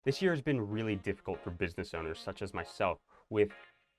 This year has been really difficult for business owners such as myself, with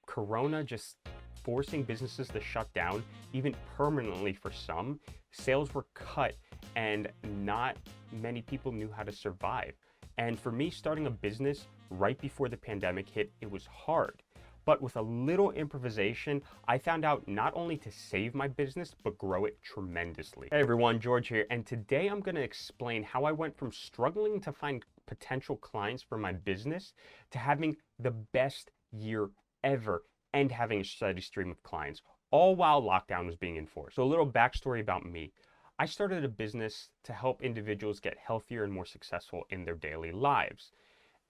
Corona just forcing businesses to shut down, even permanently for some. Sales were cut and not many people knew how to survive. And for me, starting a business right before the pandemic hit, it was hard. But with a little improvisation, I found out not only to save my business, but grow it tremendously. Hey everyone, George here, and today I'm going to explain how I went from struggling to find potential clients for my business to having the best year ever and having a steady stream of clients, all while lockdown was being enforced. So a little backstory about me. I started a business to help individuals get healthier and more successful in their daily lives.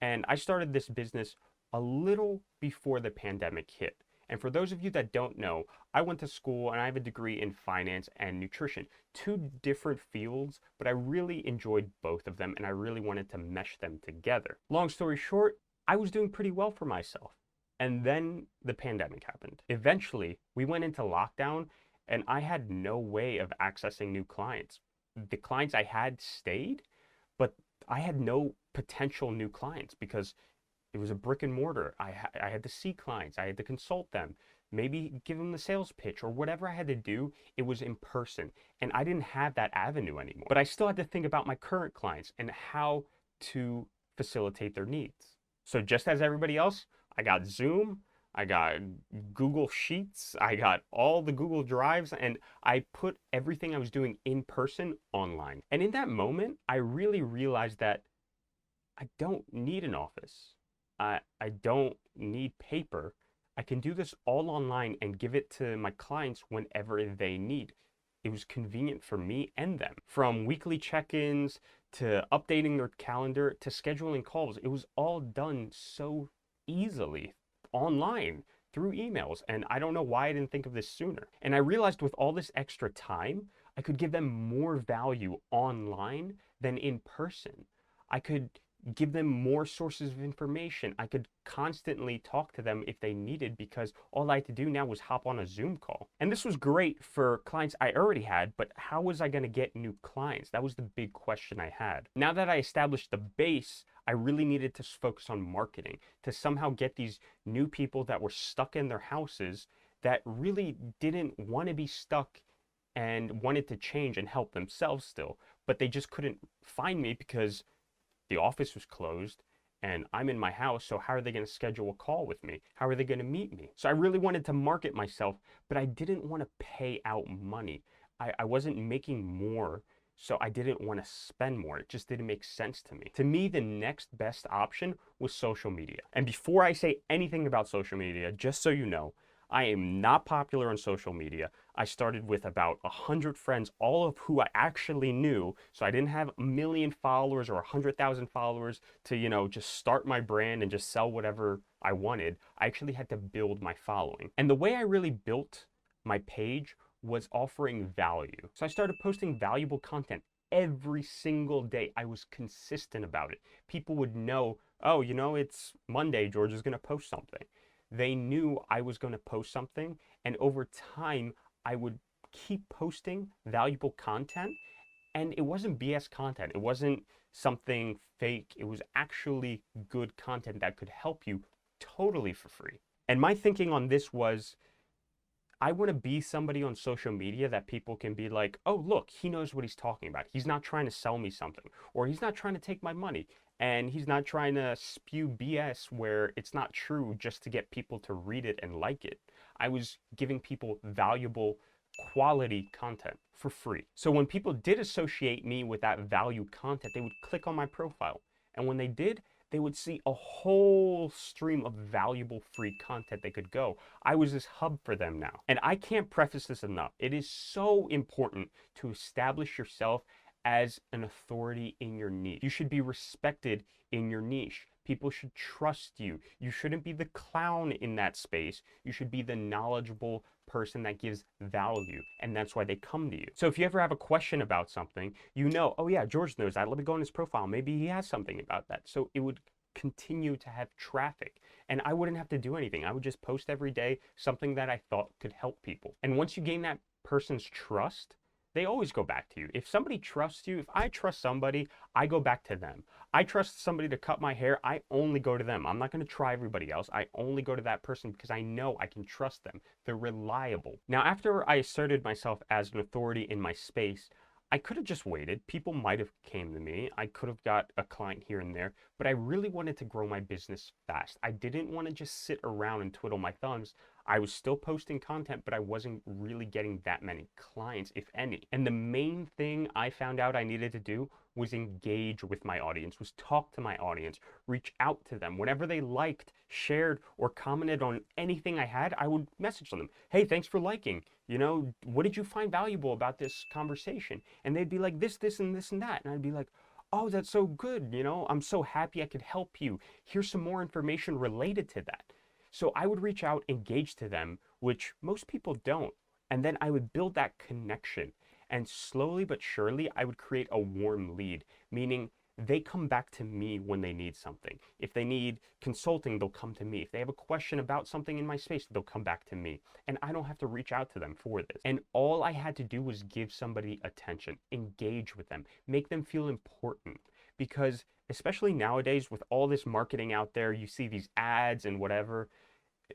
And I started this business a little before the pandemic hit. And for those of you that don't know, I went to school and I have a degree in finance and nutrition. Two different fields, but I really enjoyed both of them and I really wanted to mesh them together. Long story short, I was doing pretty well for myself. And then the pandemic happened. Eventually, we went into lockdown and I had no way of accessing new clients. The clients I had stayed, but I had no potential new clients because it was a brick and mortar. I had to see clients. I had to consult them, maybe give them the sales pitch or whatever I had to do. It was in person. And I didn't have that avenue anymore. But I still had to think about my current clients and how to facilitate their needs. So just as everybody else, I got Zoom, I got Google Sheets, I got all the Google Drives, and I put everything I was doing in person online. And in that moment, I really realized that I don't need an office. I don't need paper. I can do this all online and give it to my clients whenever they need. It was convenient for me and them. From weekly check-ins to updating their calendar to scheduling calls, it was all done so easily online through emails. And I don't know why I didn't think of this sooner. And I realized with all this extra time, I could give them more value online than in person. I could give them more sources of information. I could constantly talk to them if they needed because all I had to do now was hop on a Zoom call. And this was great for clients I already had, but how was I going to get new clients? That was the big question I had. Now that I established the base, I really needed to focus on marketing to somehow get these new people that were stuck in their houses that really didn't want to be stuck and wanted to change and help themselves still, but they just couldn't find me because the office was closed and I'm in my house, so how are they going to schedule a call with me? How are they going to meet me? So I really wanted to market myself, but I didn't want to pay out money. I wasn't making more, so I didn't want to spend more. It just didn't make sense to me. To me, the next best option was social media. And before I say anything about social media, just so you know, I am not popular on social media. I started with about 100 friends, all of who I actually knew. So I didn't have a million followers or 100,000 followers to, just start my brand and just sell whatever I wanted. I actually had to build my following. And the way I really built my page was offering value. So I started posting valuable content every single day. I was consistent about it. People would know, oh, it's Monday, George is going to post something. They knew I was going to post something, and over time, I would keep posting valuable content, and it wasn't BS content. It wasn't something fake. It was actually good content that could help you totally for free. And my thinking on this was, I want to be somebody on social media that people can be like, oh, look, he knows what he's talking about. He's not trying to sell me something, or he's not trying to take my money, and he's not trying to spew BS where it's not true just to get people to read it and like it. I was giving people valuable quality content for free. So when people did associate me with that value content, they would click on my profile. And when they did, they would see a whole stream of valuable free content they could go. I was this hub for them now. And I can't preface this enough. It is so important to establish yourself as an authority in your niche. You should be respected in your niche. People should trust you. You shouldn't be the clown in that space. You should be the knowledgeable person that gives value, and that's why they come to you. So if you ever have a question about something, oh yeah, George knows that. Let me go on his profile. Maybe he has something about that. So it would continue to have traffic, and I wouldn't have to do anything. I would just post every day something that I thought could help people. And once you gain that person's trust, they always go back to you. If somebody trusts you, if I trust somebody, I go back to them. I trust somebody to cut my hair, I only go to them. I'm not going to try everybody else. I only go to that person because I know I can trust them. They're reliable. Now, after I asserted myself as an authority in my space, I could have just waited. People might have came to me. I could have got a client here and there, but I really wanted to grow my business fast. I didn't want to just sit around and twiddle my thumbs. I was still posting content, but I wasn't really getting that many clients, if any. And the main thing I found out I needed to do was engage with my audience, was talk to my audience, reach out to them. Whenever they liked, shared, or commented on anything I had, I would message them. Hey, thanks for liking. You know, what did you find valuable about this conversation? And they'd be like, this, and this, and that. And I'd be like, oh, that's so good. You know, I'm so happy I could help you. Here's some more information related to that. So I would reach out, engage to them, which most people don't. And then I would build that connection. And slowly but surely, I would create a warm lead, meaning they come back to me when they need something. If they need consulting, they'll come to me. If they have a question about something in my space, they'll come back to me. And I don't have to reach out to them for this. And all I had to do was give somebody attention, engage with them, make them feel important. Because especially nowadays with all this marketing out there, you see these ads and whatever,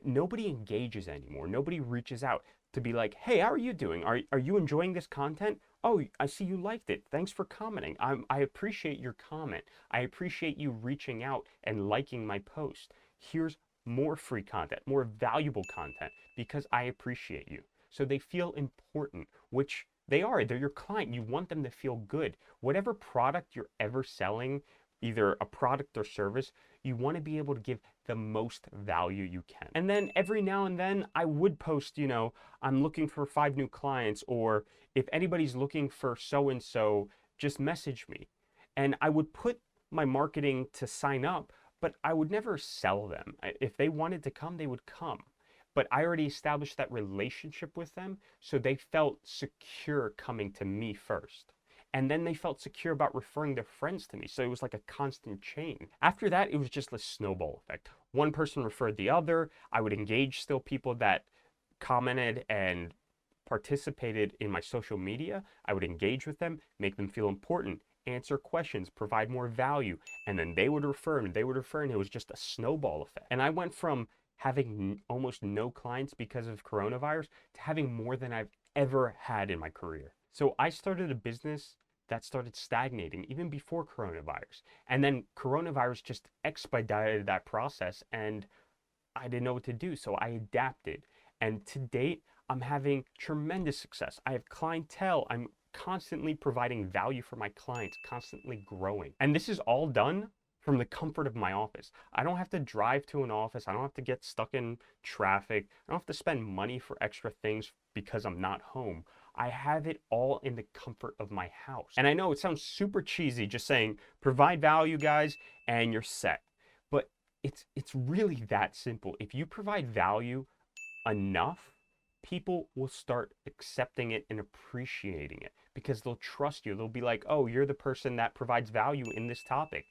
nobody engages anymore. Nobody reaches out to be like, hey, how are you doing? Are you enjoying this content? Oh, I see you liked it. Thanks for commenting. I appreciate your comment. I appreciate you reaching out and liking my post. Here's more free content, more valuable content because I appreciate you. So they feel important, which they are. They're your client. You want them to feel good. Whatever product you're ever selling, either a product or service, you want to be able to give the most value you can. And then every now and then I would post, you know, I'm looking for 5 new clients, or if anybody's looking for so-and-so, just message me. And I would put my marketing to sign up, but I would never sell them. If they wanted to come, they would come. But I already established that relationship with them, so they felt secure coming to me first. And then they felt secure about referring their friends to me. So it was like a constant chain. After that, it was just a snowball effect. One person referred the other. I would engage still people that commented and participated in my social media. I would engage with them, make them feel important, answer questions, provide more value. And then they would refer and they would refer, and it was just a snowball effect. And I went from having almost no clients because of coronavirus to having more than I've ever had in my career. So I started a business that started stagnating even before coronavirus. And then coronavirus just expedited that process, and I didn't know what to do. So I adapted. And to date, I'm having tremendous success. I have clientele. I'm constantly providing value for my clients, constantly growing. And this is all done from the comfort of my office. I don't have to drive to an office. I don't have to get stuck in traffic. I don't have to spend money for extra things because I'm not home. I have it all in the comfort of my house. And I know it sounds super cheesy just saying, provide value, guys, and you're set. But it's really that simple. If you provide value enough, people will start accepting it and appreciating it because they'll trust you. They'll be like, oh, you're the person that provides value in this topic.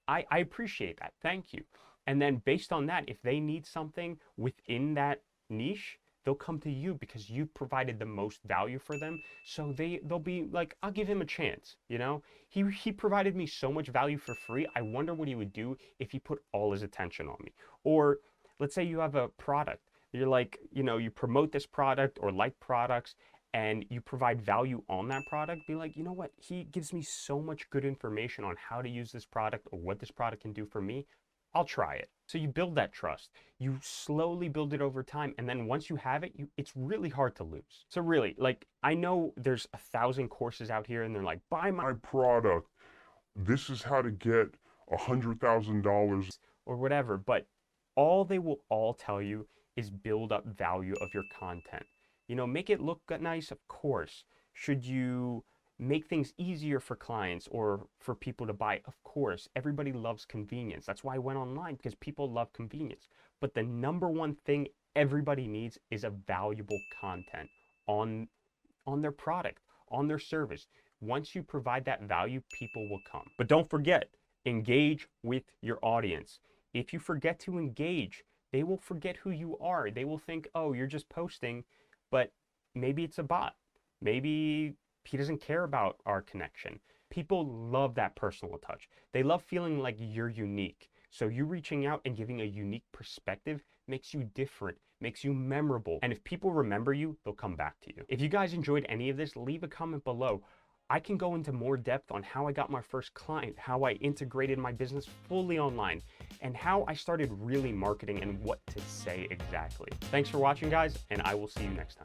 I appreciate that. Thank you. And then based on that, if they need something within that niche, they'll come to you because you provided the most value for them. So they'll be like, I'll give him a chance. You know, he provided me so much value for free. I wonder what he would do if he put all his attention on me. Or let's say you have a product. You're like, you know, you promote this product or like products, and you provide value on that product. Be like, you know what? He gives me so much good information on how to use this product or what this product can do for me. I'll try it. So you build that trust. You slowly build it over time. And then once you have it, it's really hard to lose. So really, like, I know there's 1,000 courses out here and they're like, buy my product. This is how to get $100,000 or whatever. But all they will all tell you is build up value of your content. You know, make it look nice, of course. Should you make things easier for clients or for people to buy? Of course. Everybody loves convenience. That's why I went online, because people love convenience. But the number one thing everybody needs is a valuable content on their product, on their service. Once you provide that value, people will come. But don't forget, engage with your audience. If you forget to engage, they will forget who you are. They will think, oh, you're just posting, but maybe it's a bot. Maybe He doesn't care about our connection. People love that personal touch. They love feeling like you're unique. So you reaching out and giving a unique perspective makes you different, makes you memorable. And if people remember you, they'll come back to you. If you guys enjoyed any of this, leave a comment below. I can go into more depth on how I got my first client, how I integrated my business fully online, and how I started really marketing and what to say exactly. Thanks for watching, guys, and I will see you next time.